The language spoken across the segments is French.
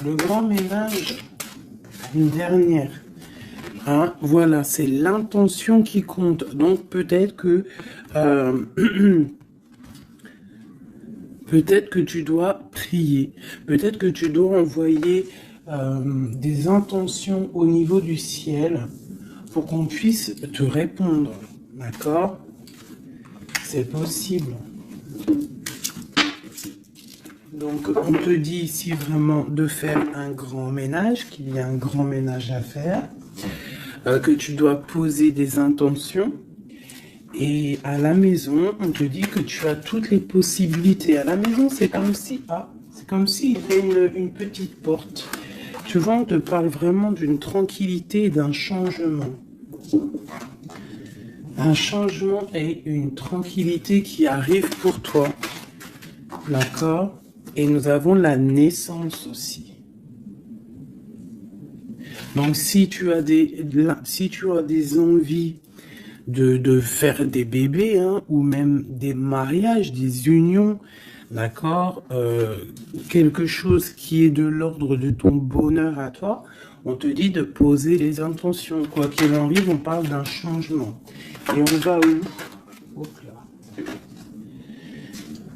Le grand ménage, une dernière. Hein, voilà, c'est l'intention qui compte. Donc peut-être que peut-être que tu dois prier. Peut-être que tu dois envoyer des intentions au niveau du ciel pour qu'on puisse te répondre. D'accord? C'est possible. Donc, on te dit ici vraiment de faire un grand ménage, qu'il y a un grand ménage à faire, que tu dois poser des intentions. Et à la maison, on te dit que tu as toutes les possibilités. À la maison, c'est comme si, c'est comme s'il y avait une petite porte. Tu vois, on te parle vraiment d'une tranquillité et d'un changement. Un changement et une tranquillité qui arrive pour toi. D'accord? Et nous avons la naissance aussi. Donc si tu as des envies de faire des bébés, hein, ou même des mariages, des unions, d'accord, quelque chose qui est de l'ordre de ton bonheur à toi, on te dit de poser les intentions. Quoi qu'il arrive, on parle d'un changement. Et on va où? Hop là.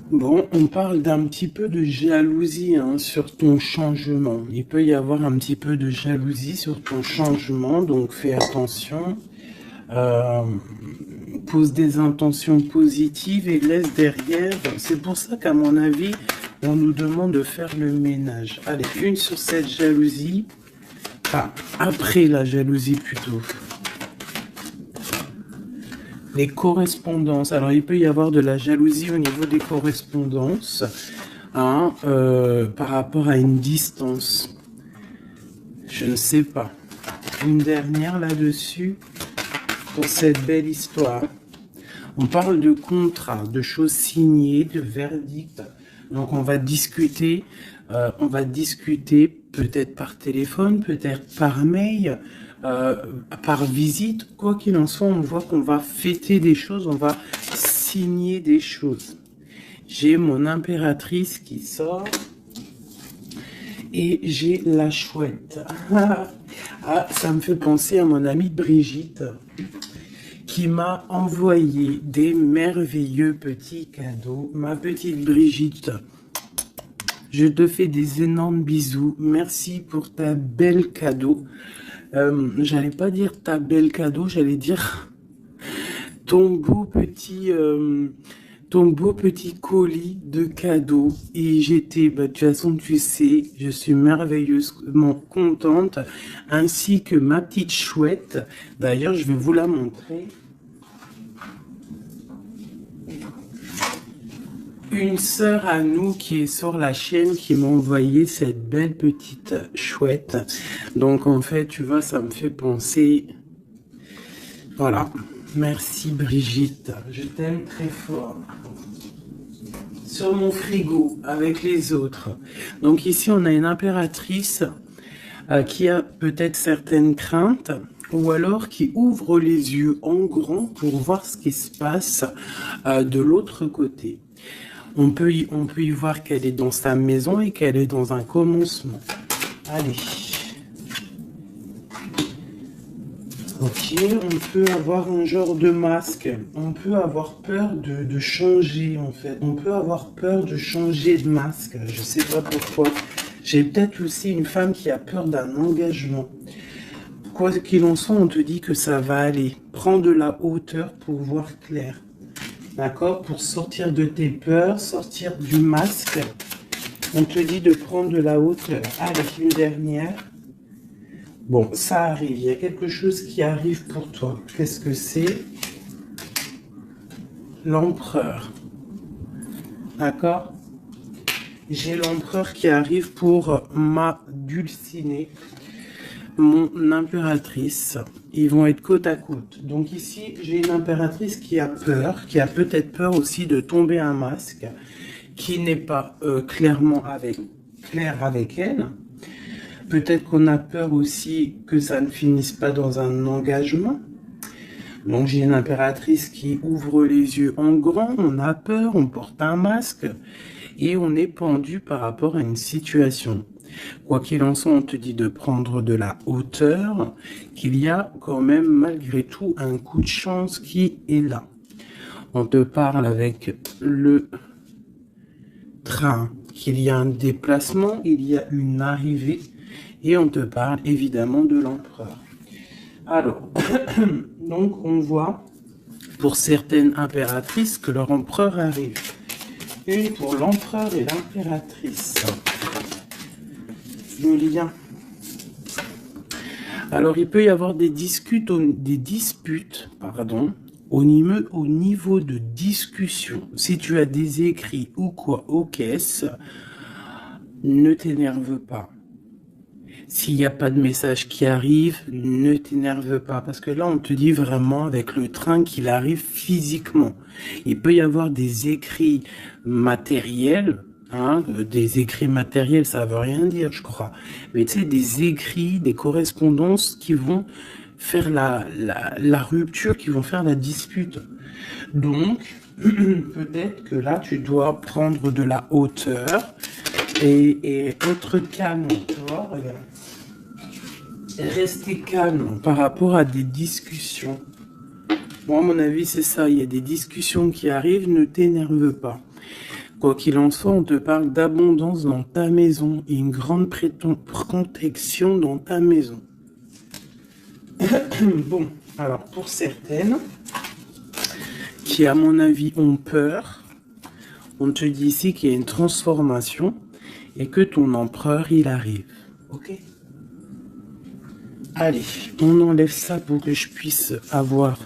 Bon, on parle d'un petit peu de jalousie, hein, sur ton changement. Il peut y avoir un petit peu de jalousie sur ton changement, donc fais attention. Pose des intentions positives et laisse derrière. C'est pour ça qu'à mon avis, on nous demande de faire le ménage. Allez, une sur cette jalousie. Enfin, après la jalousie plutôt. Les correspondances. Alors, il peut y avoir de la jalousie au niveau des correspondances, hein, par rapport à une distance. Je ne sais pas. Une dernière là-dessus pour cette belle histoire. On parle de contrat, de choses signées, de verdicts. Donc, on va discuter peut-être par téléphone, peut-être par mail, par visite. Quoi qu'il en soit, on voit qu'on va fêter des choses, on va signer des choses. J'ai mon impératrice qui sort et j'ai la chouette. Ça me fait penser à mon amie Brigitte qui m'a envoyé des merveilleux petits cadeaux. Ma petite Brigitte, je te fais des énormes bisous. Merci pour ta belle cadeau. J'allais pas dire ta belle cadeau, j'allais dire ton beau petit colis de cadeaux. Et j'étais, de toute façon, tu sais, je suis merveilleusement contente, ainsi que ma petite chouette. D'ailleurs, je vais vous la montrer. Une sœur à nous qui est sur la chaîne qui m'a envoyé cette belle petite chouette. Donc en fait, tu vois, ça me fait penser. Voilà. Merci Brigitte. Je t'aime très fort. Sur mon frigo avec les autres. Donc ici, on a une impératrice qui a peut-être certaines craintes, ou alors qui ouvre les yeux en grand pour voir ce qui se passe de l'autre côté. On peut y voir qu'elle est dans sa maison et qu'elle est dans un commencement. Allez. Ok, on peut avoir un genre de masque. On peut avoir peur de changer, en fait. On peut avoir peur de changer de masque. Je sais pas pourquoi. J'ai peut-être aussi une femme qui a peur d'un engagement. Quoi qu'il en soit, on te dit que ça va aller. Prends de la hauteur pour voir clair. D'accord? Pour sortir de tes peurs, sortir du masque, on te dit de prendre de la hauteur. Allez, une dernière. Bon, ça arrive. Il y a quelque chose qui arrive pour toi. Qu'est-ce que c'est? L'empereur. D'accord? J'ai l'empereur qui arrive pour ma dulcinée, mon impératrice. Ils vont être côte à côte. Donc ici, j'ai une impératrice qui a peur, qui a peut-être peur aussi de tomber un masque, qui n'est pas clair avec elle. Peut-être qu'on a peur aussi que ça ne finisse pas dans un engagement. Donc j'ai une impératrice qui ouvre les yeux en grand, on a peur, on porte un masque et on est pendu par rapport à une situation. Quoi qu'il en soit, on te dit de prendre de la hauteur, qu'il y a quand même malgré tout un coup de chance qui est là. On te parle avec le train, qu'il y a un déplacement, il y a une arrivée, et on te parle évidemment de l'empereur. Alors, donc on voit pour certaines impératrices que leur empereur arrive. Une pour l'empereur et l'impératrice. Le lien. Alors il peut y avoir des disputes, au niveau de discussion. Si tu as des écrits ou quoi aux caisses, ne t'énerve pas. S'il n'y a pas de message qui arrive, ne t'énerve pas. Parce que là, on te dit vraiment avec le train qu'il arrive physiquement. Il peut y avoir des écrits matériels. Des écrits matériels, ça veut rien dire, je crois. Mais tu sais, des écrits, des correspondances qui vont faire la rupture, qui vont faire la dispute. Donc, peut-être que là, tu dois prendre de la hauteur et être calme, tu vois, regarde. Rester calme par rapport à des discussions. Bon, à mon avis, c'est ça. Il y a des discussions qui arrivent, ne t'énerve pas. Quoi qu'il en soit, on te parle d'abondance dans ta maison et une grande protection dans ta maison. Bon, alors pour certaines qui, à mon avis, ont peur, on te dit ici qu'il y a une transformation et que ton empereur, il arrive. Ok ? Allez, on enlève ça pour que je puisse avoir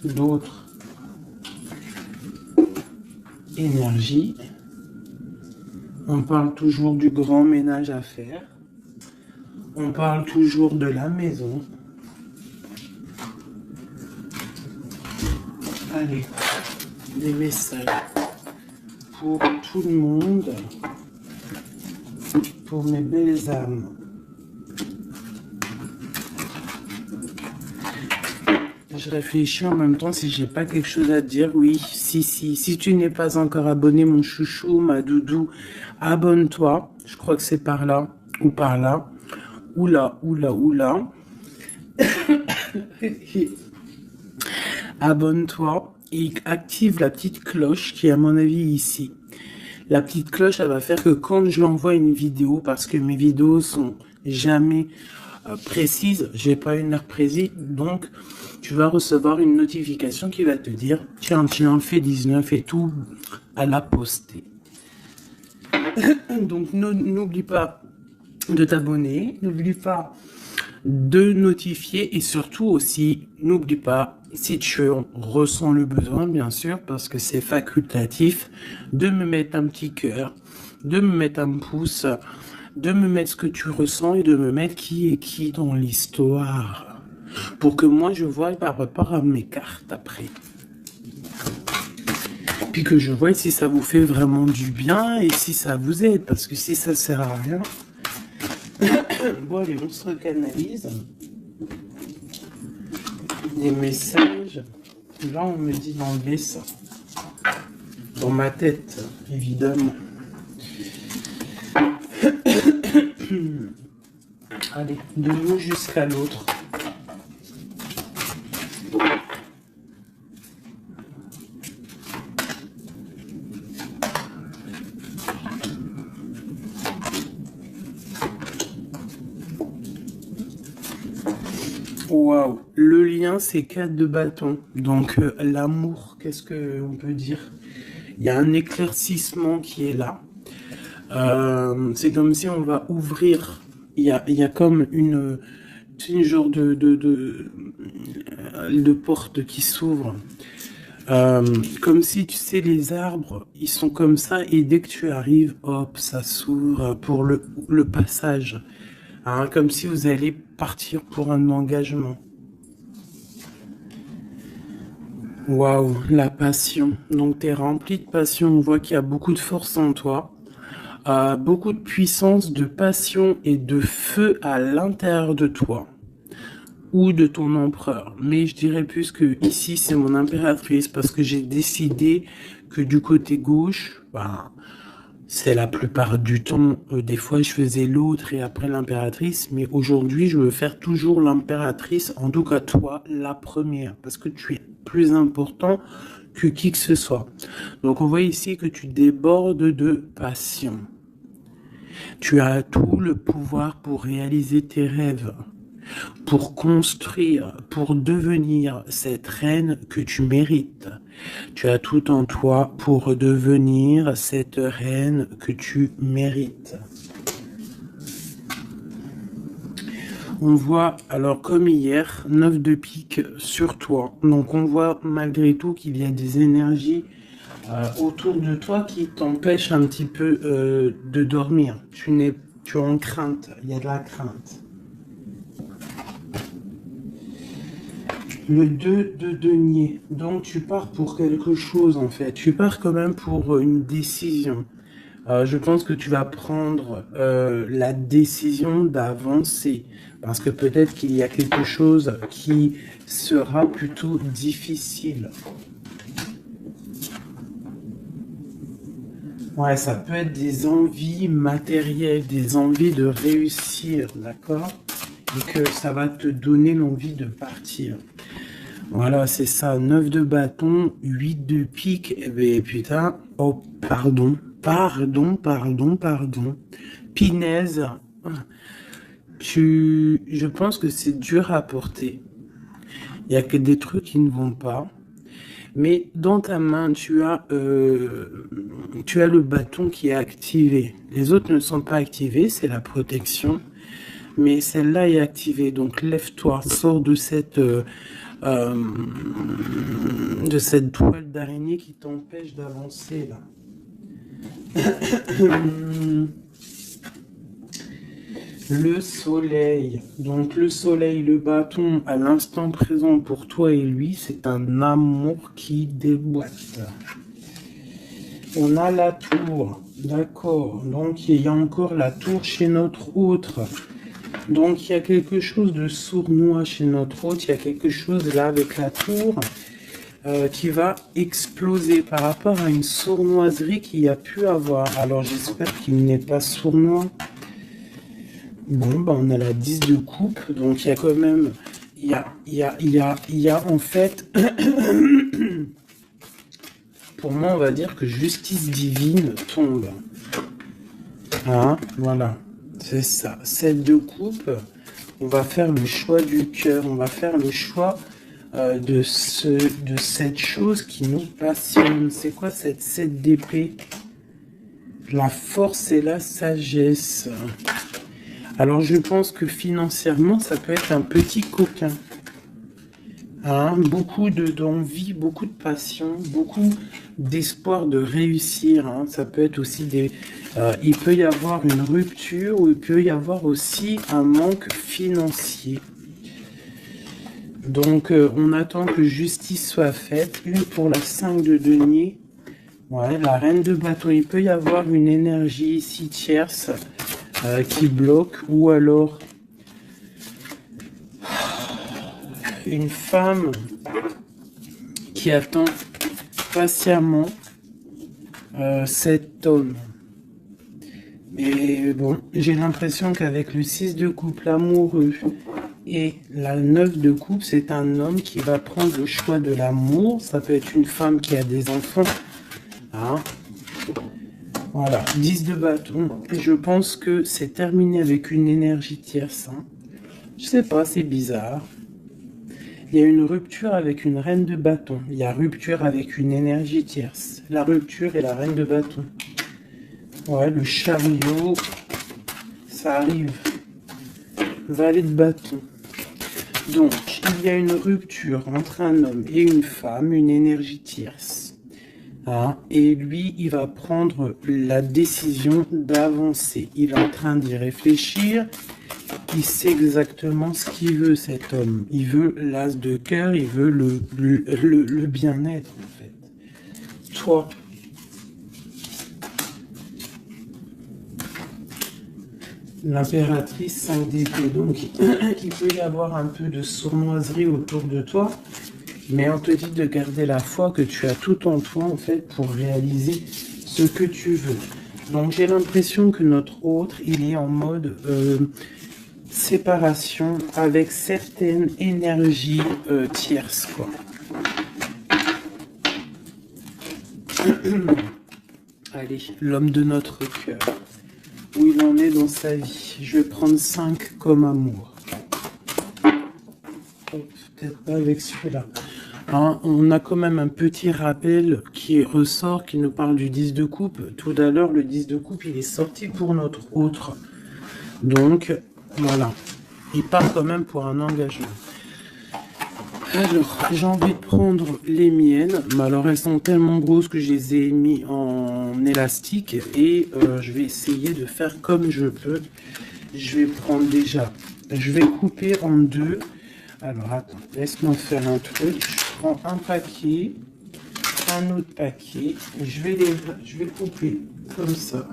d'autres énergies. On parle toujours du grand ménage à faire. On parle toujours de la maison. Allez, des messages pour tout le monde, pour mes belles âmes. Je réfléchis en même temps si j'ai pas quelque chose à dire. Oui, si tu n'es pas encore abonné, mon chouchou, ma doudou, abonne-toi. Je crois que c'est par là ou par là. Oula. Abonne-toi et active la petite cloche qui est à mon avis ici. La petite cloche, elle va faire que quand je l'envoie une vidéo, parce que mes vidéos sont jamais précises, j'ai pas une heure précise, donc tu vas recevoir une notification qui va te dire tiens, fais 19 et tout à la poster. Donc n'oublie pas de t'abonner, n'oublie pas de notifier et surtout aussi n'oublie pas, si tu ressens le besoin bien sûr, parce que c'est facultatif, de me mettre un petit cœur, de me mettre un pouce, de me mettre ce que tu ressens et de me mettre qui est qui dans l'histoire. Pour que moi je vois par rapport à mes cartes après. Puis que je vois si ça vous fait vraiment du bien et si ça vous aide. Parce que si ça sert à rien... Bon allez, on se recanalise. Des messages. Là on me dit d'enlever ça. Dans ma tête, évidemment. Allez, de l'eau jusqu'à l'autre. Waouh, le lien c'est 4 de bâton. Donc l'amour, qu'est-ce qu'on peut dire? Il y a un éclaircissement qui est là. C'est comme si on va ouvrir. Il y a comme une genre de porte qui s'ouvre. Comme si tu sais les arbres, ils sont comme ça et dès que tu arrives, hop, ça s'ouvre pour le passage. Hein, comme si vous allez partir pour un engagement. Waouh, la passion. Donc tu es rempli de passion, on voit qu'il y a beaucoup de force en toi. Beaucoup de puissance, de passion et de feu à l'intérieur de toi. Ou de ton empereur. Mais je dirais plus que ici c'est mon impératrice parce que j'ai décidé que du côté gauche, C'est la plupart du temps. Des fois, je faisais l'autre et après l'impératrice, mais aujourd'hui, je veux faire toujours l'impératrice, en tout cas toi, la première, parce que tu es plus important que qui que ce soit. Donc, on voit ici que tu débordes de passion. Tu as tout le pouvoir pour réaliser tes rêves, pour construire, pour devenir cette reine que tu mérites. Tu as tout en toi pour devenir cette reine que tu mérites. On voit, alors comme hier, 9 de pique sur toi. Donc on voit malgré tout qu'il y a des énergies autour de toi qui t'empêchent un petit peu de dormir. Tu es en crainte, il y a de la crainte. Le 2 de denier. Donc tu pars pour quelque chose en fait. Tu pars quand même pour une décision. Je pense que tu vas prendre la décision d'avancer. Parce que peut-être qu'il y a quelque chose qui sera plutôt difficile. Ouais, ça peut être des envies matérielles, des envies de réussir, d'accord? Et que ça va te donner l'envie de partir. Voilà, c'est ça. 9 de bâton, 8 de pique. Eh ben, putain. Oh, pardon. Pinaise. Je pense que c'est dur à porter. Il y a que des trucs qui ne vont pas. Mais dans ta main, tu as le bâton qui est activé. Les autres ne sont pas activés, c'est la protection. Mais celle-là est activée. Donc lève-toi, sors de cette toile d'araignée qui t'empêche d'avancer là. Le soleil. Donc le soleil, le bâton, à l'instant présent pour toi et lui, c'est un amour qui déboîte. On a la tour. D'accord. Donc il y a encore la tour chez notre autre. Donc il y a quelque chose de sournois chez notre autre. Il y a quelque chose là avec la tour qui va exploser par rapport à une sournoiserie qu'il y a pu avoir. Alors j'espère qu'il n'est pas sournois. Bon, bah on a la 10 de coupe, donc il y a quand même, il y a en fait, pour moi on va dire que justice divine tombe. Hein, voilà, c'est ça. 7 de coupe, on va faire le choix du cœur, on va faire le choix de cette chose qui nous passionne. C'est quoi cette 7 d'épée? La force et la sagesse. Alors je pense que financièrement, ça peut être un petit coquin. Hein, beaucoup d'envie, beaucoup de passion, beaucoup d'espoir de réussir. Hein. Ça peut être aussi il peut y avoir une rupture ou il peut y avoir aussi un manque financier. Donc on attend que justice soit faite. Une pour la 5 de denier. Ouais, la reine de bâton. Il peut y avoir une énergie ici tierce. Qui bloque, ou alors une femme qui attend patiemment cet homme. Mais bon, j'ai l'impression qu'avec le 6 de coupe, l'amoureux, et la 9 de coupe, c'est un homme qui va prendre le choix de l'amour. Ça peut être une femme qui a des enfants. Hein. Voilà, 10 de bâton. Et je pense que c'est terminé avec une énergie tierce. Hein. Je sais pas, c'est bizarre. Il y a une rupture avec une reine de bâton. Il y a rupture avec une énergie tierce. La rupture et la reine de bâton. Ouais, le chariot. Ça arrive. Valet de bâton. Donc, il y a une rupture entre un homme et une femme, une énergie tierce. Hein, et lui, il va prendre la décision d'avancer. Il est en train d'y réfléchir. Il sait exactement ce qu'il veut, cet homme. Il veut l'as de cœur, il veut le bien-être, en fait. Toi, l'impératrice 5 d'épée. Donc, il peut y avoir un peu de sournoiserie autour de toi. Mais on te dit de garder la foi que tu as tout en toi, en fait, pour réaliser ce que tu veux. Donc j'ai l'impression que notre autre, il est en mode séparation avec certaines énergies tierces, quoi. Allez, l'homme de notre cœur. Où il en est dans sa vie. Je vais prendre 5 comme amour. Peut-être pas avec celui-là. Hein, on a quand même un petit rappel qui ressort, qui nous parle du 10 de coupe. Tout à l'heure, le 10 de coupe, il est sorti pour notre autre. Donc, voilà. Il part quand même pour un engagement. Alors, j'ai envie de prendre les miennes. Mais alors, elles sont tellement grosses que je les ai mis en élastique. Et je vais essayer de faire comme je peux. Je vais prendre déjà... Je vais couper en deux. Alors, attends, laisse-moi faire un truc. Je prends un paquet, un autre paquet. Et je vais couper comme ça.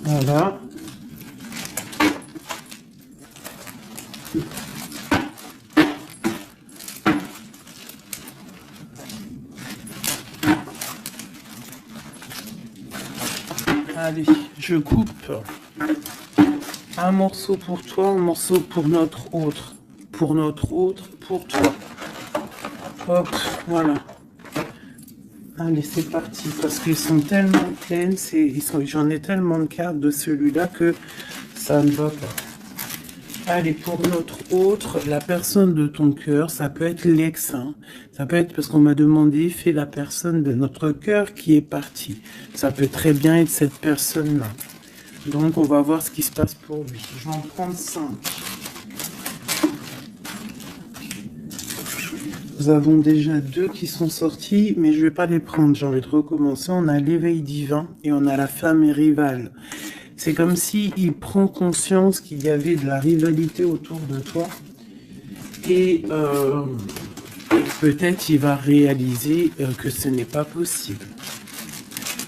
Voilà. Allez, je coupe un morceau pour toi, un morceau pour notre autre. Pour notre autre, pour toi. Hop, voilà. Allez, c'est parti, parce qu'ils sont tellement pleines, j'en ai tellement de cartes de celui-là que ça ne va pas. Allez, pour notre autre, la personne de ton cœur, ça peut être l'ex, hein. Ça peut être parce qu'on m'a demandé, fais la personne de notre cœur qui est partie. Ça peut très bien être cette personne-là. Donc, on va voir ce qui se passe pour lui. Je vais en prendre 5. Nous avons déjà 2 qui sont sortis, mais je ne vais pas les prendre. J'ai envie de recommencer. On a l'éveil divin et on a la femme rivale. C'est comme si il prend conscience qu'il y avait de la rivalité autour de toi. Et peut-être il va réaliser que ce n'est pas possible.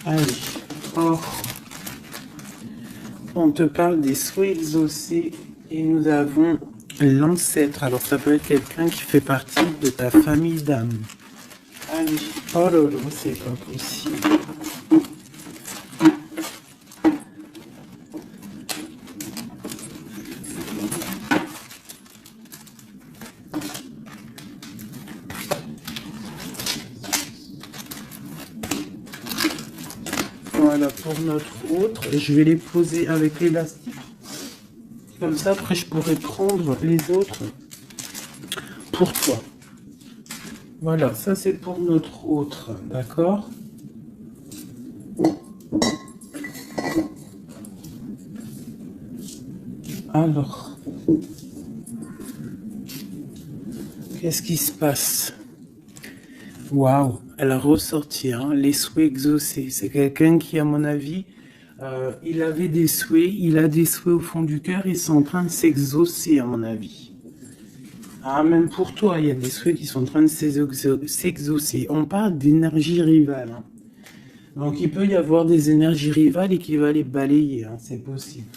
Allez. Oh. On te parle des souhaits exaucés et nous avons l'ancêtre. Alors ça peut être quelqu'un qui fait partie de ta famille d'âme. Allez. Oh là là, c'est pas possible. Voilà, pour notre autre, je vais les poser avec l'élastique. Comme ça, après, je pourrai prendre les autres pour toi. Voilà, ça c'est pour notre autre, d'accord? Alors, qu'est-ce qui se passe? Waouh, elle a ressorti hein, les souhaits exaucés. C'est quelqu'un qui, à mon avis, il avait des souhaits, il a des souhaits au fond du cœur, ils sont en train de s'exaucer, à mon avis. Ah, même pour toi, il y a des souhaits qui sont en train de s'exaucer. On parle d'énergie rivale. Hein. Donc, il peut y avoir des énergies rivales et qui va les balayer, hein, c'est possible.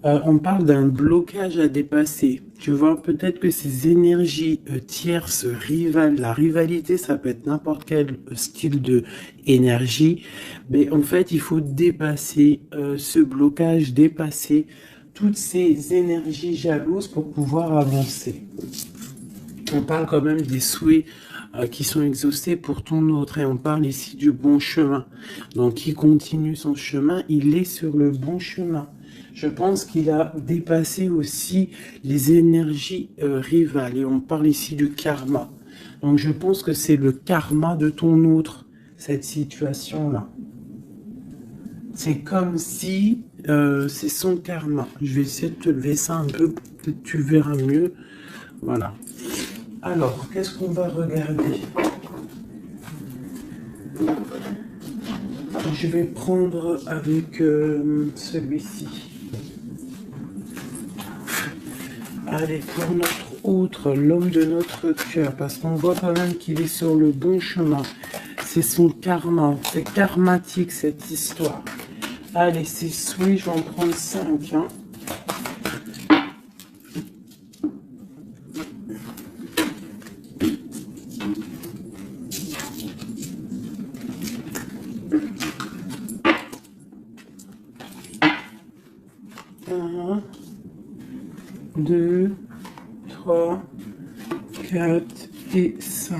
On parle d'un blocage à dépasser. Tu vois, peut-être que ces énergies tierces, rivales, la rivalité, ça peut être n'importe quel style de énergie. Mais en fait, il faut dépasser ce blocage, dépasser toutes ces énergies jalouses pour pouvoir avancer. On parle quand même des souhaits qui sont exaucés pour ton autre. Et on parle ici du bon chemin. Donc, il continue son chemin, il est sur le bon chemin. Je pense qu'il a dépassé aussi les énergies rivales. Et on parle ici du karma. Donc, je pense que c'est le karma de ton autre, cette situation-là. C'est comme si c'est son karma. Je vais essayer de te lever ça un peu, peut-être tu verras mieux. Voilà. Alors, qu'est-ce qu'on va regarder? Je vais prendre avec celui-ci. Allez, pour notre autre, l'homme de notre cœur, parce qu'on voit quand même qu'il est sur le bon chemin. C'est son karma, c'est karmatique cette histoire. Allez, c'est souhait, je vais en prendre 5. Hein. 2, 3, 4 et 5.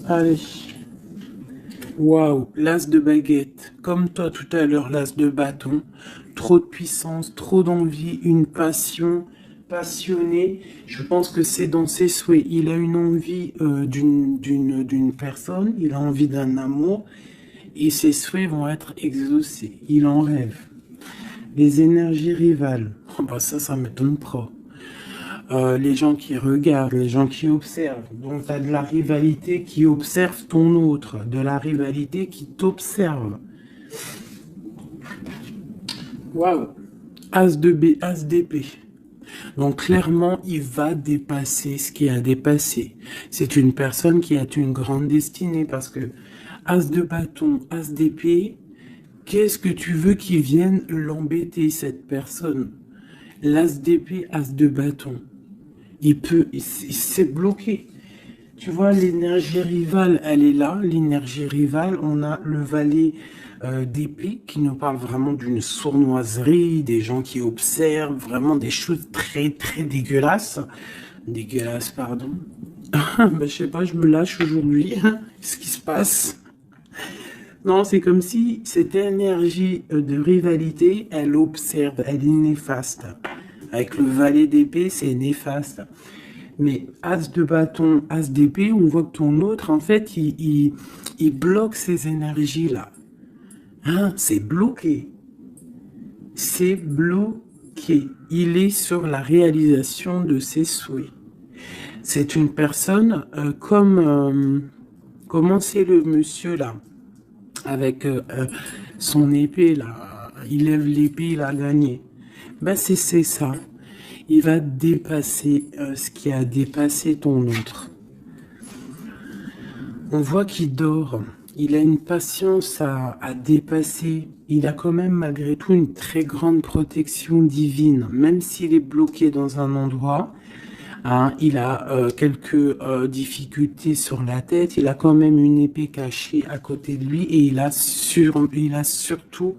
Allez. Waouh, l'as de baguette. Comme toi tout à l'heure, l'as de bâton. Trop de puissance, trop d'envie, une passion, passionné. Je pense que c'est dans ses souhaits. Il a une envie d'une personne, il a envie d'un amour et ses souhaits vont être exaucés. Il en rêve. Les énergies rivales. Oh bah ça m'étonne pas. Les gens qui regardent, les gens qui observent. Donc, tu as de la rivalité qui observe ton autre, de la rivalité qui t'observe. Waouh! As de B, As d'épée. Donc, clairement, il va dépasser ce qui a dépassé. C'est une personne qui a une grande destinée parce que As de bâton, As d'épée, qu'est-ce que tu veux qu'il vienne l'embêter, cette personne? L'As d'épée, As de bâton. Il s'est bloqué. Tu vois, l'énergie rivale, elle est là. L'énergie rivale, on a le valet d'épée qui nous parle vraiment d'une sournoiserie, des gens qui observent vraiment des choses très, très dégueulasses. Dégueulasses, pardon. Ben, je sais pas, je me lâche aujourd'hui. Qu'est-ce qui se passe? Non, c'est comme si cette énergie de rivalité, elle observe, elle est néfaste. Avec le valet d'épée, c'est néfaste. Mais As de bâton, As d'épée, on voit que ton autre, en fait, il bloque ces énergies-là. Hein, c'est bloqué. C'est bloqué. Il est sur la réalisation de ses souhaits. C'est une personne comment c'est le monsieur là, avec son épée là, il lève l'épée, il a gagné. Ben c'est ça. Il va dépasser ce qui a dépassé ton autre. On voit qu'il dort. Il a une patience à dépasser. Il a quand même malgré tout une très grande protection divine. Même s'il est bloqué dans un endroit, hein, il a quelques difficultés sur la tête. Il a quand même une épée cachée à côté de lui. Et il a surtout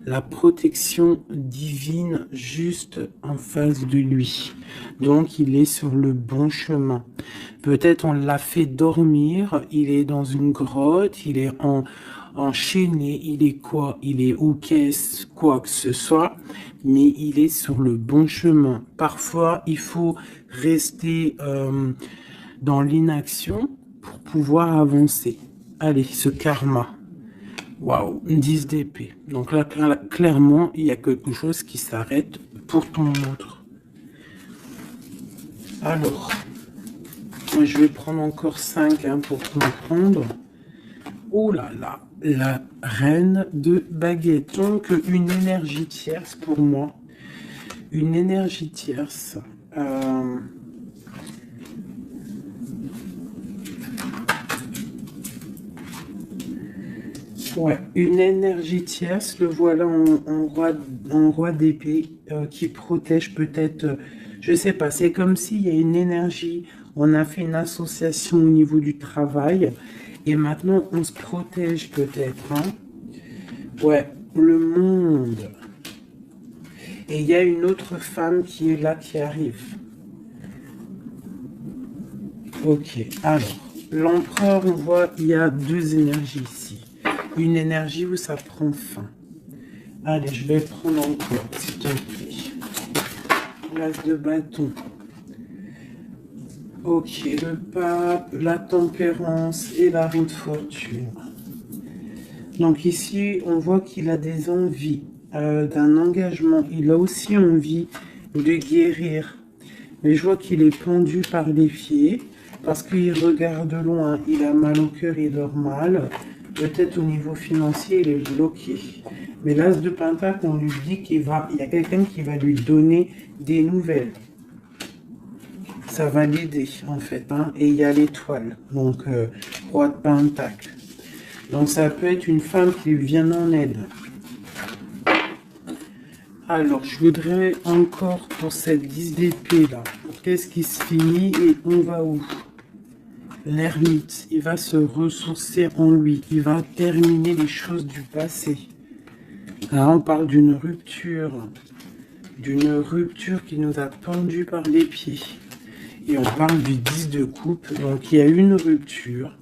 la protection divine juste en face de lui. Donc, il est sur le bon chemin. Peut-être on l'a fait dormir, il est dans une grotte, il est enchaîné, il est quoi? Il est au caisse, quoi que ce soit, mais il est sur le bon chemin. Parfois, il faut rester dans l'inaction pour pouvoir avancer. Allez, ce karma. Waouh, 10 d'épée. Donc là, clairement, il y a quelque chose qui s'arrête pour ton autre. Alors, moi, je vais prendre encore 5 pour comprendre. Oh là là, la reine de baguette. Donc, une énergie tierce pour moi. Une énergie tierce. Ouais, une énergie tierce, le voilà en roi d'épée qui protège peut-être, je sais pas, c'est comme s'il y a une énergie, on a fait une association au niveau du travail et maintenant on se protège peut-être. Hein. Ouais, le monde. Et il y a une autre femme qui est là, qui arrive. Ok, alors, l'empereur, on voit, il y a deux énergies ici. Une énergie où ça prend fin. Allez, je vais prendre encore, s'il te plaît. L'as de bâton. Ok, le pape, la tempérance et la roue de fortune. Donc ici, on voit qu'il a des envies d'un engagement. Il a aussi envie de guérir. Mais je vois qu'il est pendu par les pieds parce qu'il regarde loin. Il a mal au cœur, il dort mal. Peut-être au niveau financier, il est bloqué. Mais l'as de pentacle, on lui dit qu'il y a quelqu'un qui va lui donner des nouvelles. Ça va l'aider, en fait. Hein. Et il y a l'étoile, donc roi de pentacle. Donc ça peut être une femme qui lui vient en aide. Alors, je voudrais encore pour cette 10 d'épée là. Qu'est-ce qui se finit et on va où? L'ermite, il va se ressourcer en lui, il va terminer les choses du passé. Là, on parle d'une rupture. d'une rupture qui nous a pendu par les pieds. Et on parle du 10 de coupe. Donc il y a une rupture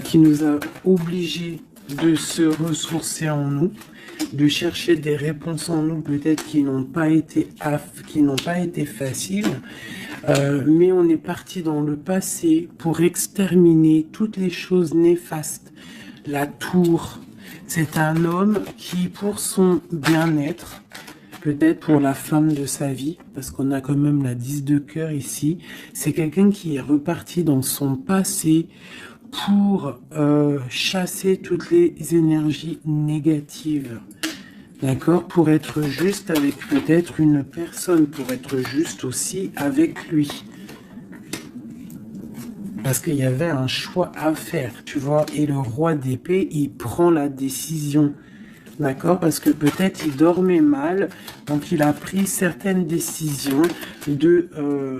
qui nous a obligés de se ressourcer en nous, de chercher des réponses en nous, peut-être qui n'ont pas été faciles, mais on est parti dans le passé pour exterminer toutes les choses néfastes. La tour, c'est un homme qui, pour son bien-être, peut-être pour la femme de sa vie, parce qu'on a quand même la 10 de cœur ici, c'est quelqu'un qui est reparti dans son passé pour chasser toutes les énergies négatives. D'accord? Pour être juste avec peut-être une personne, pour être juste aussi avec lui. Parce qu'il y avait un choix à faire, tu vois. Et le roi d'épée, il prend la décision. D'accord? Parce que peut-être il dormait mal, donc il a pris certaines décisions de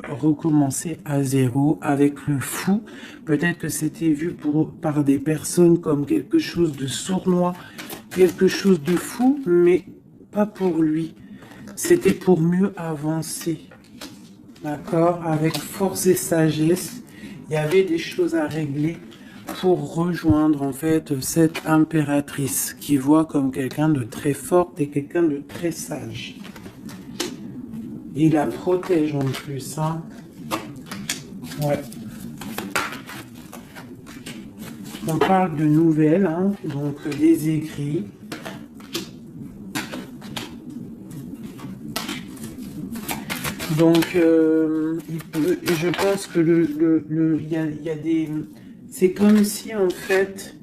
recommencer à zéro avec le fou. Peut-être que c'était vu par des personnes comme quelque chose de sournois, quelque chose de fou, mais pas pour lui. C'était pour mieux avancer. D'accord? Avec force et sagesse, il y avait des choses à régler pour rejoindre en fait cette impératrice qui voit comme quelqu'un de très forte et quelqu'un de très sage. Il la protège en plus, hein. Ouais. On parle de nouvelles, hein, donc des écrits. Donc, je pense que il y a des... C'est comme si, en fait,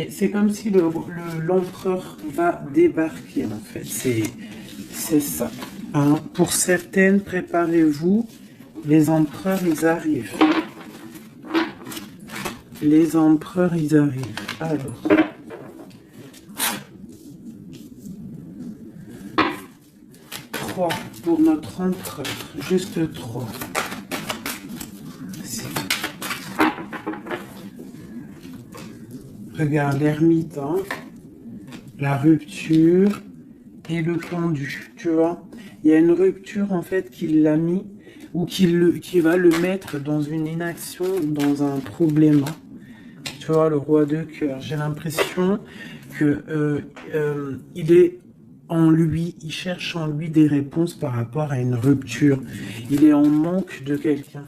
c'est comme si l'empereur va débarquer, en fait. C'est ça. Hein. Pour certaines, préparez-vous, les empereurs, ils arrivent. Les empereurs, ils arrivent. Alors... pour notre empereur, juste 3. Regarde l'ermite, hein, la rupture et le pendu, tu vois. Il y a une rupture en fait qui l'a mis ou qui va le mettre dans une inaction, dans un problème. Tu vois, le roi de cœur. J'ai l'impression que il est en lui, il cherche en lui des réponses par rapport à une rupture. Il est en manque de quelqu'un.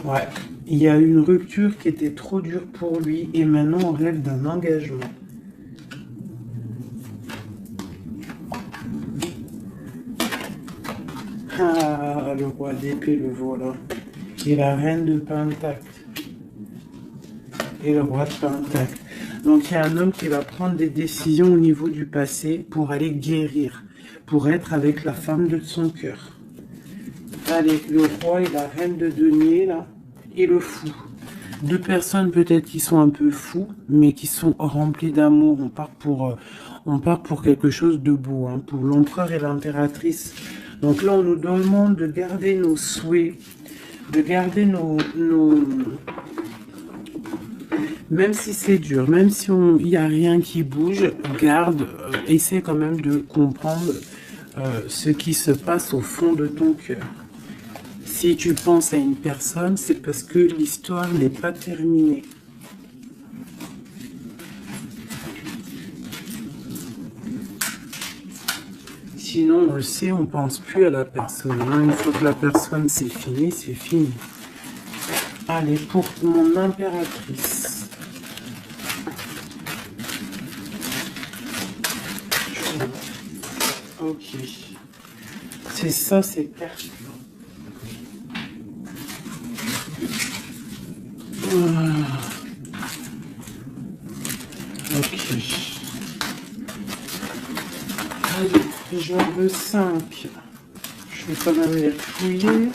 Ouais. Il y a une rupture qui était trop dure pour lui et maintenant on rêve d'un engagement. Ah, le roi d'épée, le voilà. Et la reine de pentacle. Et le roi de pentacle. Donc il y a un homme qui va prendre des décisions au niveau du passé pour aller guérir, pour être avec la femme de son cœur. Allez, le roi et la reine de denier, là, et le fou. Deux personnes peut-être qui sont un peu fous, mais qui sont remplies d'amour. On part pour quelque chose de beau, hein, pour l'empereur et l'impératrice. Donc là, on nous demande de garder nos souhaits, de garder nos même si c'est dur, même si il n'y a rien qui bouge, garde, essaie quand même de comprendre ce qui se passe au fond de ton cœur. Si tu penses à une personne, c'est parce que l'histoire n'est pas terminée. Sinon, on le sait, on pense plus à la personne. Hein. Une fois que la personne c'est fini, c'est fini. Allez, pour mon impératrice. Ok. C'est ça, c'est clair. Ok. Allez, j'en veux 5. Je vais quand même les fouiller.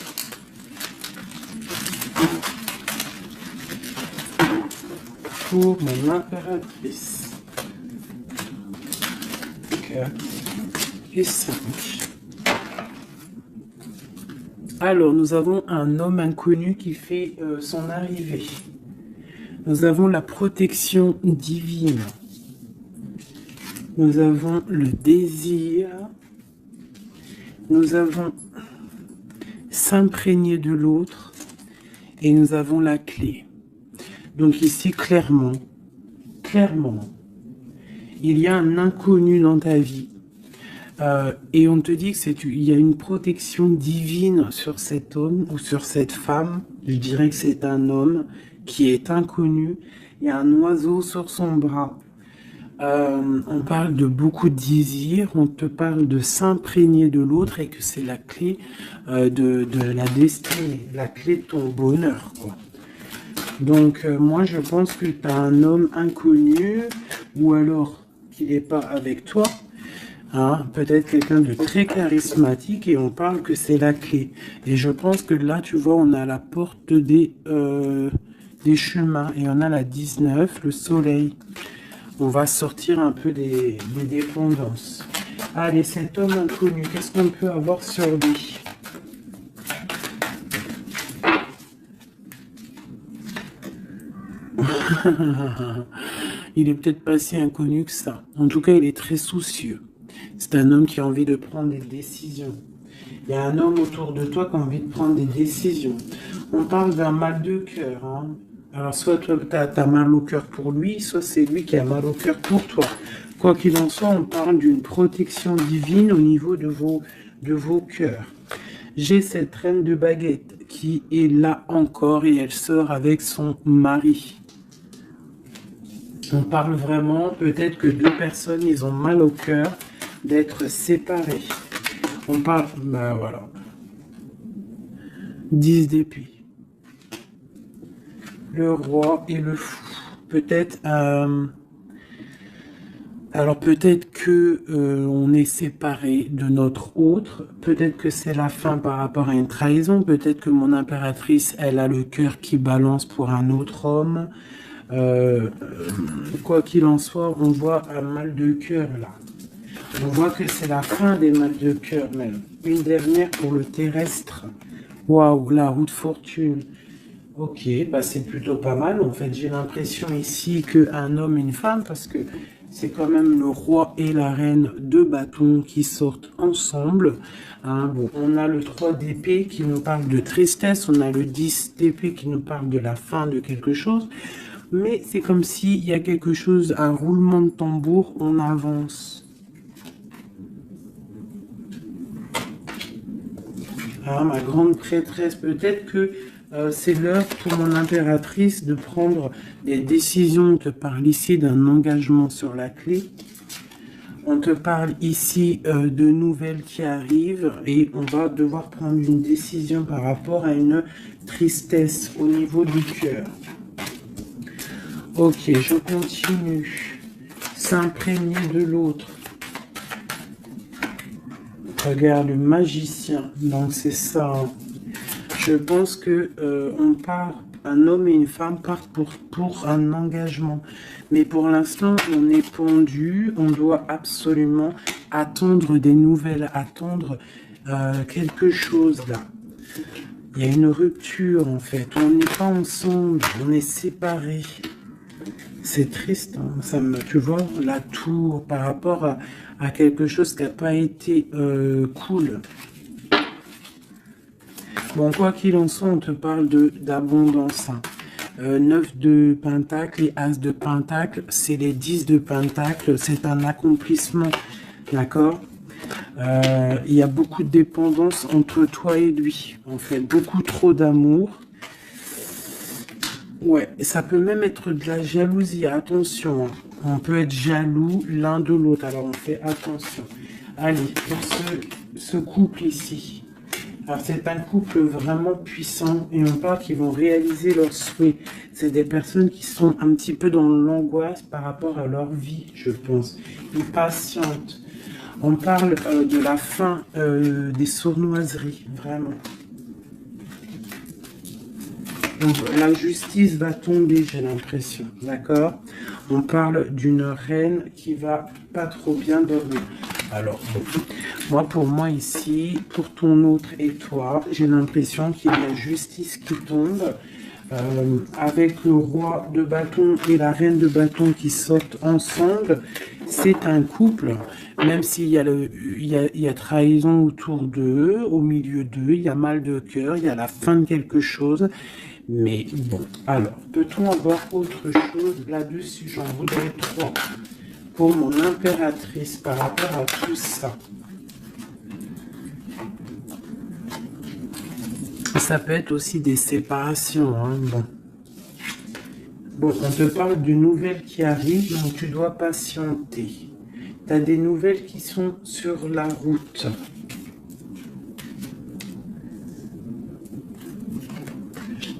Pour mon impératrice. 4 et 5. Alors, nous avons un homme inconnu qui fait son arrivée. Nous avons la protection divine. Nous avons le désir. Nous avons s'imprégner de l'autre. Et nous avons la clé. Donc ici, clairement, il y a un inconnu dans ta vie. Et on te dit qu'il y a une protection divine sur cet homme ou sur cette femme. Je dirais que c'est un homme qui est inconnu. Il y a un oiseau sur son bras. On parle de beaucoup de désirs. On te parle de s'imprégner de l'autre et que c'est la clé de la destinée, la clé de ton bonheur, quoi. Donc, moi, je pense que tu as un homme inconnu ou alors qu'il n'est pas avec toi. Hein, peut-être quelqu'un de très charismatique et on parle que c'est la clé. Et je pense que là, tu vois, on a la porte des chemins et on a la 19, le soleil. On va sortir un peu des dépendances. Allez, cet homme inconnu, qu'est-ce qu'on peut avoir sur lui? Il est peut-être pas si inconnu que ça. En tout cas, il est très soucieux. C'est un homme qui a envie de prendre des décisions. Il y a un homme autour de toi qui a envie de prendre des décisions. On parle d'un mal de cœur. Hein. Alors, soit toi, tu as mal au cœur pour lui, soit c'est lui qui a mal au cœur pour toi. Quoi qu'il en soit, on parle d'une protection divine au niveau de vos cœurs. J'ai cette reine de baguette qui est là encore et elle sort avec son mari. On parle vraiment, peut-être que deux personnes, ils ont mal au cœur d'être séparés. On parle, ben voilà. 10 d'épée. Le roi et le fou. Peut-être, alors peut-être que on est séparé de notre autre. Peut-être que c'est la fin par rapport à une trahison. Peut-être que mon impératrice, elle a le cœur qui balance pour un autre homme. Quoi qu'il en soit, on voit un mal de cœur là. On voit que c'est la fin des mal de cœur même. Une dernière pour le terrestre. Waouh, la roue de fortune. Ok, bah c'est plutôt pas mal. En fait, j'ai l'impression ici qu'un homme et une femme, parce que c'est quand même le roi et la reine de bâtons qui sortent ensemble. Hein, bon, on a le 3 d'épée qui nous parle de tristesse. On a le 10 d'épée qui nous parle de la fin de quelque chose. Mais c'est comme s'il y a quelque chose, un roulement de tambour, on avance. Ah, ma grande prêtresse, peut-être que c'est l'heure pour mon impératrice de prendre des décisions. On te parle ici d'un engagement sur la clé. On te parle ici de nouvelles qui arrivent et on va devoir prendre une décision par rapport à une tristesse au niveau du cœur. Ok, je continue. S'imprégner de l'autre. Regarde, le magicien. Donc c'est ça. Hein. Je pense que on part, un homme et une femme partent pour un engagement. Mais pour l'instant, on est pendu. On doit absolument attendre des nouvelles, attendre quelque chose là. Il y a une rupture en fait. On n'est pas ensemble, on est séparés. C'est triste, hein. Ça me, tu vois, la tour par rapport à quelque chose qui n'a pas été cool. Bon, quoi qu'il en soit, on te parle d'abondance. Hein. 9 de pentacle et as de pentacle, c'est les 10 de pentacle, c'est un accomplissement, d'accord. Il y a beaucoup de dépendance entre toi et lui, en fait, beaucoup trop d'amour. Ouais, ça peut même être de la jalousie, attention, hein. On peut être jaloux l'un de l'autre, alors on fait attention. Allez, pour ce couple ici, alors c'est un couple vraiment puissant et on parle qu'ils vont réaliser leurs souhaits. C'est des personnes qui sont un petit peu dans l'angoisse par rapport à leur vie, je pense. Ils patientent. On parle de la fin des sournoiseries, vraiment. Donc la justice va tomber, j'ai l'impression, d'accord? On parle d'une reine qui va pas trop bien dormir. Alors, moi pour moi ici, pour ton autre et toi, j'ai l'impression qu'il y a la justice qui tombe. avec le roi de bâton et la reine de bâton qui sortent ensemble, c'est un couple, même s'il y a il y a trahison autour d'eux, au milieu d'eux, il y a mal de cœur, il y a la fin de quelque chose. Mais bon, alors, peut-on avoir autre chose là-dessus? J'en voudrais 3 pour mon impératrice par rapport à tout ça. Ça peut être aussi des séparations, hein, bon. Bon, on te parle d'une nouvelle qui arrive, donc tu dois patienter. Tu as des nouvelles qui sont sur la route.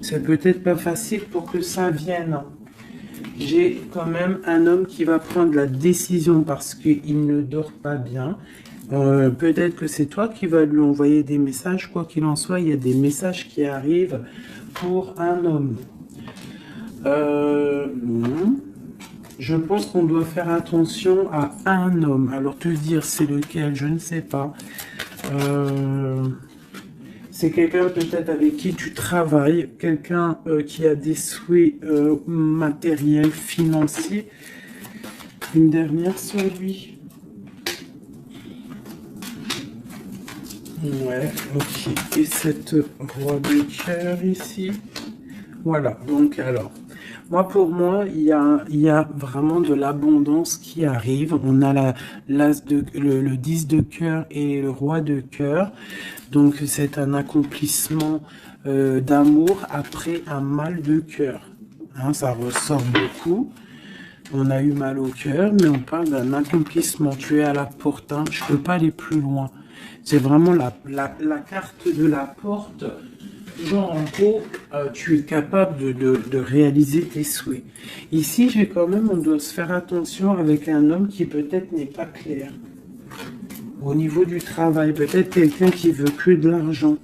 C'est peut-être pas facile pour que ça vienne. J'ai quand même un homme qui va prendre la décision parce qu'il ne dort pas bien. Peut-être que c'est toi qui vas lui envoyer des messages. Quoi qu'il en soit, il y a des messages qui arrivent pour un homme. Je pense qu'on doit faire attention à un homme. Alors te dire c'est lequel, je ne sais pas. C'est quelqu'un peut-être avec qui tu travailles, quelqu'un qui a des souhaits matériels, financiers. Une dernière sur lui. Ouais, ok. Et cette roi de cœur ici. Voilà, donc alors, pour moi, il y a vraiment de l'abondance qui arrive. On a le 10 de cœur et le roi de cœur. Donc, c'est un accomplissement d'amour après un mal de cœur. Hein, ça ressort beaucoup. On a eu mal au cœur, mais on parle d'un accomplissement. Tu es à la porte, hein, je ne peux pas aller plus loin. C'est vraiment la carte de la porte. Genre, en gros, tu es capable de réaliser tes souhaits. Ici, on doit se faire attention avec un homme qui peut-être n'est pas clair. Au niveau du travail, peut-être quelqu'un qui veut que de l'argent.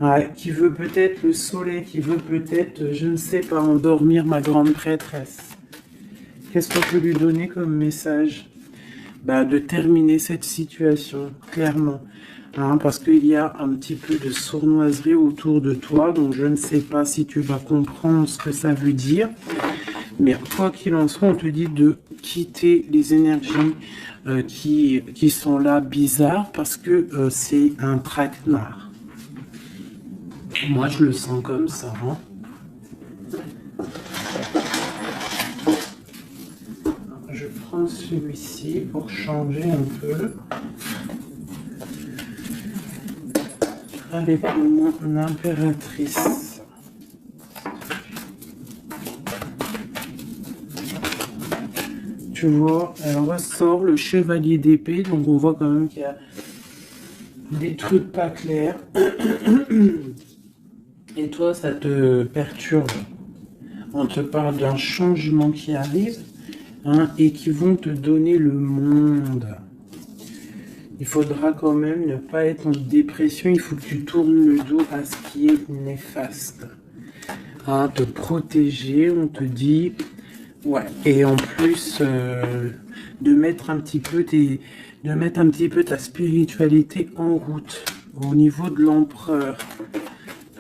Ouais, qui veut peut-être le soleil, qui veut peut-être, je ne sais pas, endormir ma grande prêtresse. Qu'est-ce qu'on peut lui donner comme message? De terminer cette situation, clairement. Hein, parce qu'il y a un petit peu de sournoiserie autour de toi, donc je ne sais pas si tu vas comprendre ce que ça veut dire. Mais quoi qu'il en soit, on te dit de quitter les énergies qui sont là bizarres, parce que c'est un traquenard. Moi, je le sens comme ça. Hein. Je prends celui-ci pour changer un peu. Allez, pour mon impératrice. Tu vois, elle ressort le chevalier d'épée, donc on voit quand même qu'il y a des trucs pas clairs. Et toi, ça te perturbe. On te parle d'un changement qui arrive, hein, et qui vont te donner le monde. Il faudra quand même ne pas être en dépression, il faut que tu tournes le dos à ce qui est néfaste. Hein, te protéger, on te dit, ouais, et en plus de mettre un petit peu ta spiritualité en route au niveau de l'empereur.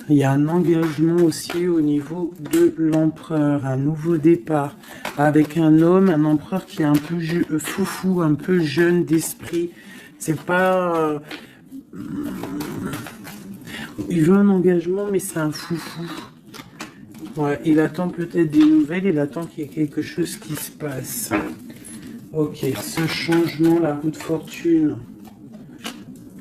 Il y a un engagement aussi au niveau de l'empereur, un nouveau départ avec un homme, un empereur qui est un peu foufou, un peu jeune d'esprit. C'est pas... il veut un engagement, mais c'est un foufou. Ouais, il attend peut-être des nouvelles, il attend qu'il y ait quelque chose qui se passe. Ok, ce changement, la roue de fortune.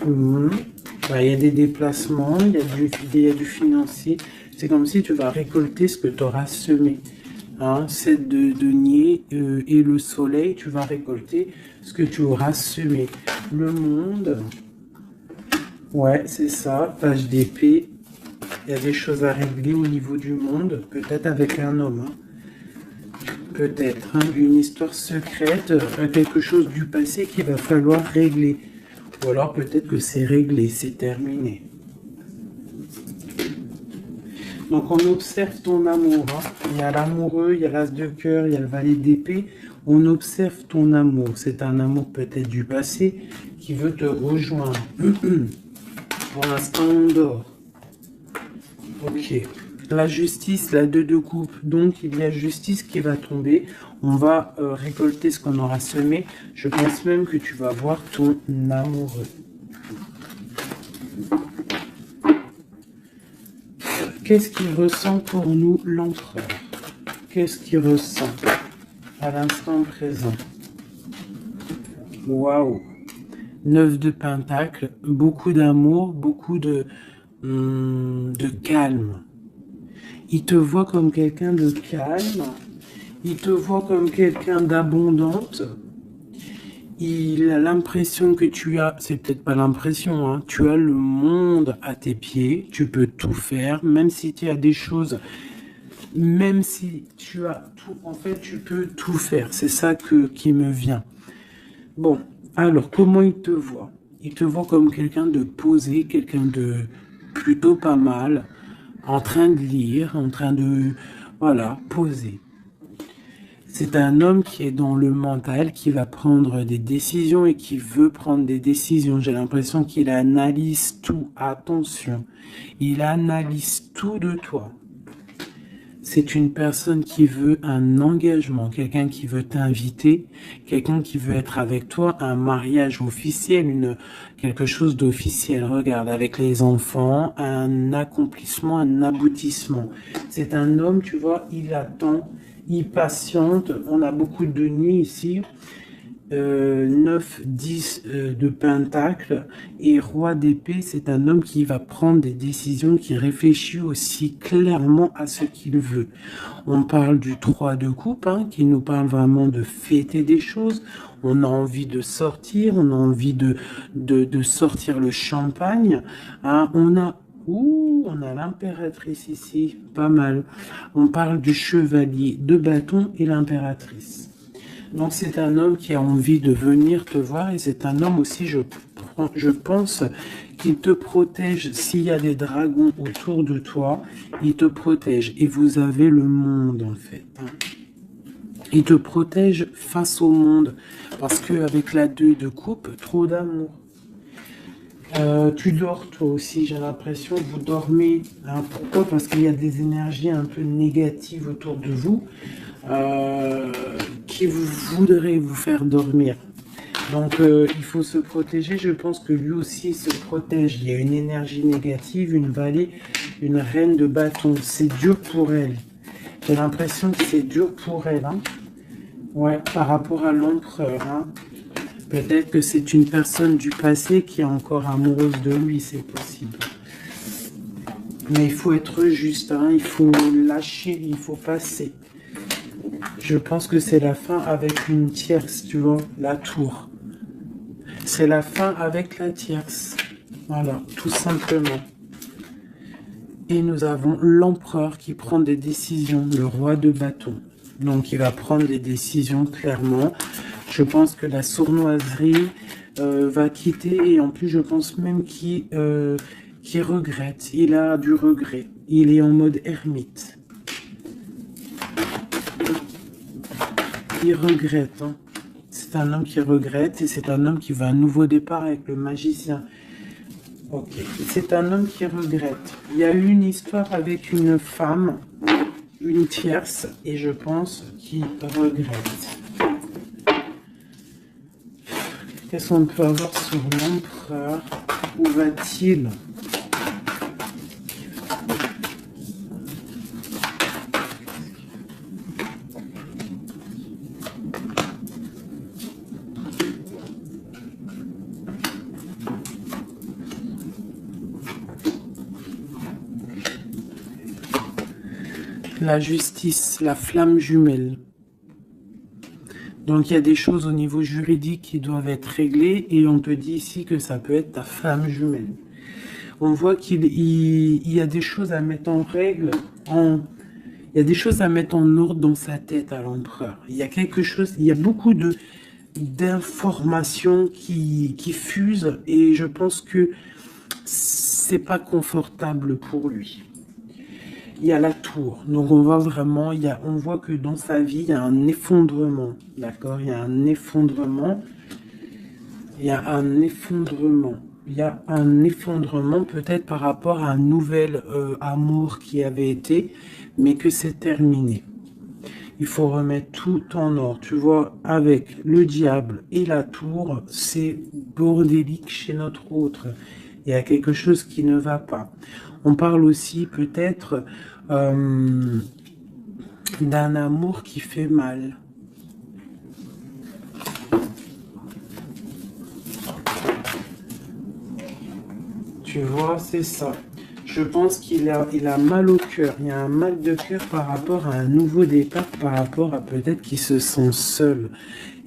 Il y a des déplacements, il y a du financier. C'est comme si tu vas récolter ce que tu auras semé. Hein, 7 de denier et le soleil, tu vas récolter ce que tu auras semé. Le monde, ouais, c'est ça, page d'épée. Il y a des choses à régler au niveau du monde, peut-être avec un homme. Hein. Peut-être, hein, une histoire secrète, quelque chose du passé qu'il va falloir régler. Ou alors peut-être que c'est réglé, c'est terminé. Donc on observe ton amour. Hein. Il y a l'amoureux, il y a l'as de cœur, il y a le valet d'épée. On observe ton amour. C'est un amour peut-être du passé qui veut te rejoindre. Pour l'instant, on dort. Ok. La justice, la 2 de coupe. Donc, il y a justice qui va tomber. On va récolter ce qu'on aura semé. Je pense même que tu vas voir ton amoureux. Qu'est-ce qu'il ressent pour nous, l'empereur? Qu'est-ce qu'il ressent à l'instant présent? Waouh! 9 de Pentacle, beaucoup d'amour, beaucoup de calme. Il te voit comme quelqu'un de calme, il te voit comme quelqu'un d'abondante. Il a l'impression que tu as, c'est peut-être pas l'impression, hein, tu as le monde à tes pieds, tu peux tout faire, même si tu as des choses, même si tu as tout, en fait, tu peux tout faire. C'est ça qui me vient. Bon, alors, comment il te voit? Il te voit comme quelqu'un de posé, quelqu'un de plutôt pas mal, en train de lire, en train de, voilà, poser. C'est un homme qui est dans le mental, qui va prendre des décisions et qui veut prendre des décisions. J'ai l'impression qu'il analyse tout. Attention, il analyse tout de toi. C'est une personne qui veut un engagement, quelqu'un qui veut t'inviter, quelqu'un qui veut être avec toi, un mariage officiel, quelque chose d'officiel. Regarde, avec les enfants, un accomplissement, un aboutissement. C'est un homme, tu vois, il attend, il patiente. On a beaucoup de nuits ici. 9, 10 de Pentacle et Roi d'épée, c'est un homme qui va prendre des décisions, qui réfléchit aussi clairement à ce qu'il veut. On parle du 3 de coupe, hein, qui nous parle vraiment de fêter des choses. On a envie de sortir, on a envie de sortir le champagne. Hein, on a l'impératrice ici, pas mal. On parle du chevalier de bâton et l'impératrice. Donc c'est un homme qui a envie de venir te voir et c'est un homme aussi, je pense, qu'il te protège. S'il y a des dragons autour de toi, il te protège. Et vous avez le monde en fait. Il te protège face au monde. Parce qu'avec la 2 de coupe, trop d'amour. Tu dors toi aussi, j'ai l'impression, vous dormez. Hein, pourquoi? Parce qu'il y a des énergies un peu négatives autour de vous. Qui voudrait vous faire dormir. Donc il faut se protéger. Je pense que lui aussi se protège. Il y a une énergie négative, une vallée, une reine de bâton. C'est dur pour elle. J'ai l'impression que c'est dur pour elle. Hein. Ouais, par rapport à l'empereur. Hein. Peut-être que c'est une personne du passé qui est encore amoureuse de lui, c'est possible. Mais il faut être juste. Hein. Il faut lâcher, il faut passer. Je pense que c'est la fin avec une tierce, tu vois, la tour. C'est la fin avec la tierce. Voilà, tout simplement. Et nous avons l'empereur qui prend des décisions, le roi de bâton. Donc il va prendre des décisions clairement. Je pense que la sournoiserie va quitter et en plus je pense même qu'il regrette. Il a du regret. Il est en mode ermite. Il regrette. Hein. C'est un homme qui regrette et c'est un homme qui veut un nouveau départ avec le magicien. Ok. C'est un homme qui regrette. Il y a eu une histoire avec une femme, une tierce, et je pense qu'il regrette. Qu'est-ce qu'on peut avoir sur l'empereur? Où va-t-il? La justice, la flamme jumelle. Donc il y a des choses au niveau juridique qui doivent être réglées et on te dit ici que ça peut être ta flamme jumelle. On voit qu'il y a des choses à mettre en règle, il y a des choses à mettre en ordre dans sa tête à l'empereur. Il y a quelque chose, il y a beaucoup d'informations qui fusent et je pense que c'est pas confortable pour lui. Il y a la tour, donc on voit vraiment, on voit que dans sa vie, il y a un effondrement, d'accord? Il y a un effondrement, il y a un effondrement. il y a un effondrement peut-être par rapport à un nouvel amour qui avait été, mais que c'est terminé. Il faut remettre tout en ordre. Tu vois, avec le diable et la tour, c'est bordélique chez notre autre. Il y a quelque chose qui ne va pas. On parle aussi peut-être d'un amour qui fait mal. Tu vois, c'est ça. Je pense qu'il a mal au cœur. Il y a un mal de cœur par rapport à un nouveau départ, par rapport à peut-être qu'il se sent seul.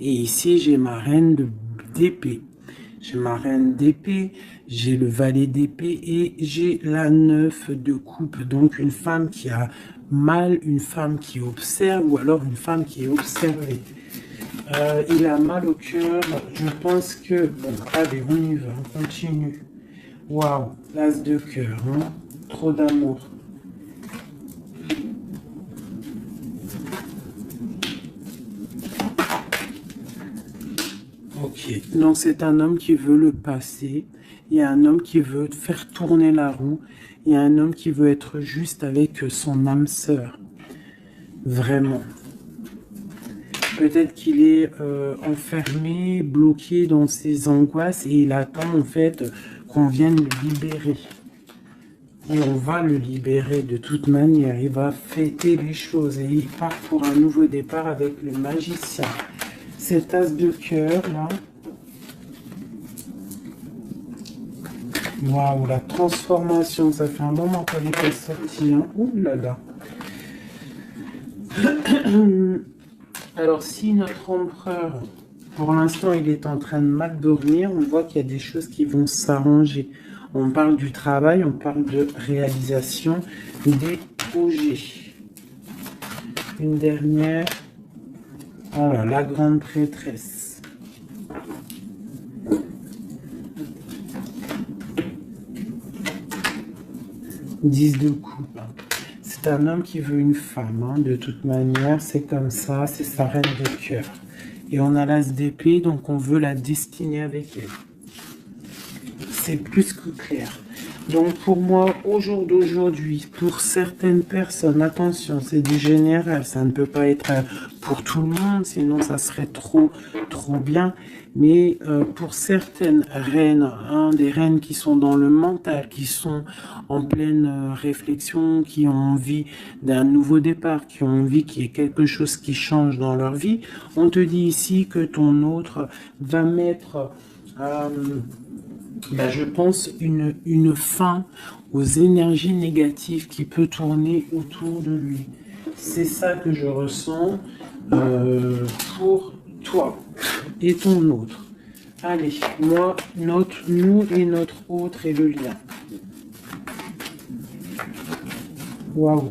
Et ici, j'ai ma reine d'épée. J'ai ma reine d'épée, j'ai le valet d'épée et j'ai la 9 de coupe. Donc une femme qui a mal, une femme qui observe ou alors une femme qui est observée. Il a mal au cœur. Je pense que... Bon, allez, on y va, on continue. Waouh, l'as de cœur, hein? Trop d'amour. Ok, donc c'est un homme qui veut le passé. Il y a un homme qui veut faire tourner la roue. Il y a un homme qui veut être juste avec son âme sœur. Vraiment. Peut-être qu'il est enfermé, bloqué dans ses angoisses et il attend en fait qu'on vienne le libérer. Et on va le libérer de toute manière. Il va fêter les choses et il part pour un nouveau départ avec le magicien. Cet as de cœur là. Waouh, la transformation, ça fait un moment qu'elle n'est pas sortie. Hein. Ouh là là. Alors si notre empereur, pour l'instant, il est en train de mal dormir, on voit qu'il y a des choses qui vont s'arranger. On parle du travail, on parle de réalisation des projets. Une dernière. Voilà, la grande prêtresse. Dix de coupe. C'est un homme qui veut une femme, hein, de toute manière, c'est comme ça, c'est sa reine de cœur. Et on a l'as d'épée, donc on veut la destiner avec elle. C'est plus que clair. Donc pour moi, au jour d'aujourd'hui, pour certaines personnes, attention, c'est du général, ça ne peut pas être pour tout le monde, sinon ça serait trop bien. Mais pour certaines reines, hein, des reines qui sont dans le mental, qui sont en pleine réflexion, qui ont envie d'un nouveau départ, qui ont envie qu'il y ait quelque chose qui change dans leur vie, on te dit ici que ton autre va mettre... Ben, je pense une fin aux énergies négatives qui peut tourner autour de lui. C'est ça que je ressens pour toi et ton autre. Allez, moi, nous et notre autre et le lien. Waouh.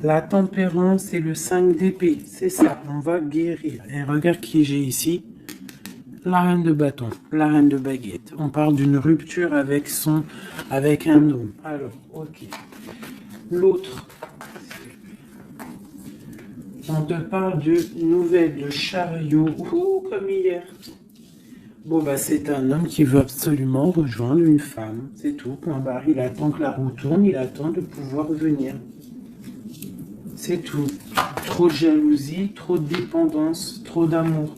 La tempérance et le 5 d'épée, c'est ça, on va guérir. Et regarde qui j'ai ici. La reine de bâton, la reine de baguette. On parle d'une rupture avec un homme. Alors, ok. L'autre. On te parle de nouvelles de chariot. Ouh, comme hier. Bon, bah, c'est un homme qui veut absolument rejoindre une femme. C'est tout, point barre. Il attend que la roue tourne, il attend de pouvoir venir. C'est tout. Trop de jalousie, trop de dépendance, trop d'amour.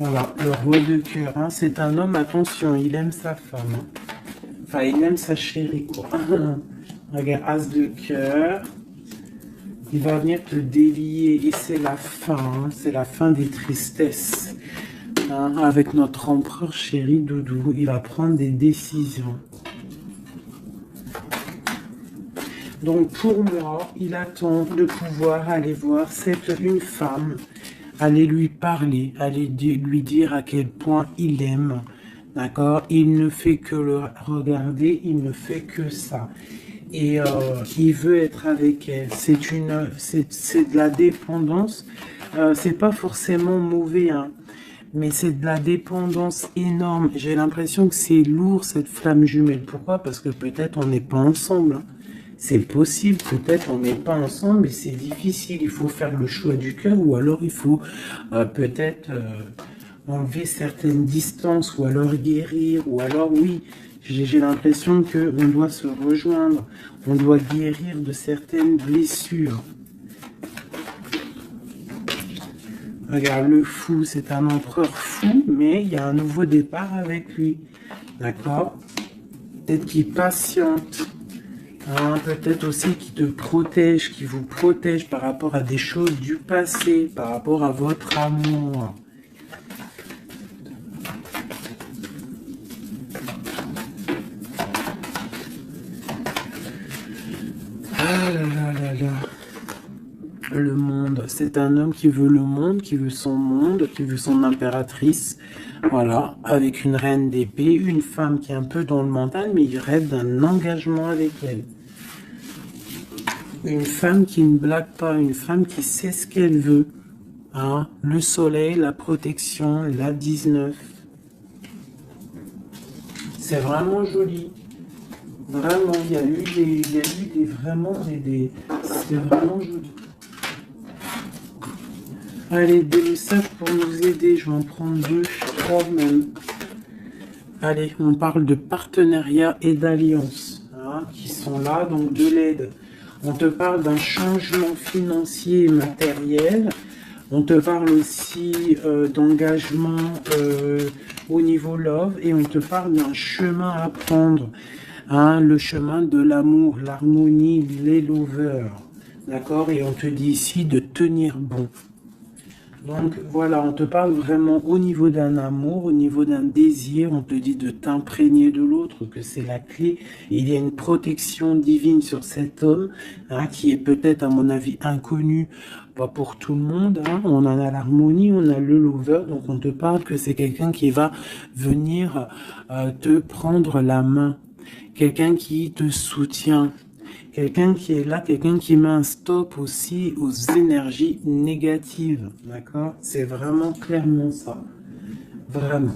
Voilà, le roi de cœur, hein, c'est un homme, attention, il aime sa femme. Hein. Enfin, il aime sa chérie, quoi. Regarde, as de cœur. Il va venir te délier et c'est la fin, hein, c'est la fin des tristesses. Hein, avec notre empereur chéri Doudou, il va prendre des décisions. Donc pour moi, il attend de pouvoir aller voir cette une femme, aller lui parler, aller lui dire à quel point il aime, d'accord? Il ne fait que le regarder, il ne fait que ça. Et il veut être avec elle. C'est de la dépendance. C'est pas forcément mauvais, hein, mais c'est de la dépendance énorme. J'ai l'impression que c'est lourd cette flamme jumelle. Pourquoi? Parce que peut-être on n'est pas ensemble. Hein. C'est possible, peut-être on n'est pas ensemble, mais c'est difficile. Il faut faire le choix du cœur ou alors il faut peut-être enlever certaines distances, ou alors guérir, ou alors oui, j'ai l'impression qu'on doit se rejoindre, on doit guérir de certaines blessures. Regarde, le fou, c'est un empereur fou, mais il y a un nouveau départ avec lui. D'accord? Peut-être qu'il patiente. Hein, peut-être aussi qu'il te protège, qu'il vous protège par rapport à des choses du passé, par rapport à votre amour. Ah là là là là. Le monde, c'est un homme qui veut le monde, qui veut son monde, qui veut son impératrice. Voilà, avec une reine d'épée, une femme qui est un peu dans le mental, mais il rêve d'un engagement avec elle. Une femme qui ne blague pas, une femme qui sait ce qu'elle veut. Hein, le soleil, la protection, la 19. C'est vraiment joli. Vraiment, il y a eu c'est vraiment joli. Allez, des messages pour nous aider. Je vais en prendre 2, 3 même. Allez, on parle de partenariat et d'alliance, hein, qui sont là, donc de l'aide. On te parle d'un changement financier et matériel. On te parle aussi d'engagement au niveau love. Et on te parle d'un chemin à prendre. Hein, le chemin de l'amour, l'harmonie, les lovers. D'accord? Et on te dit ici de tenir bon. Donc voilà, on te parle vraiment au niveau d'un amour, au niveau d'un désir, on te dit de t'imprégner de l'autre, que c'est la clé. Il y a une protection divine sur cet homme, hein, qui est peut-être à mon avis inconnu, pas pour tout le monde. Hein. On en a l'harmonie, on a le lover, donc on te parle que c'est quelqu'un qui va venir te prendre la main, quelqu'un qui te soutient. Quelqu'un qui est là, quelqu'un qui met un stop aussi aux énergies négatives, d'accord? C'est vraiment clairement ça, vraiment.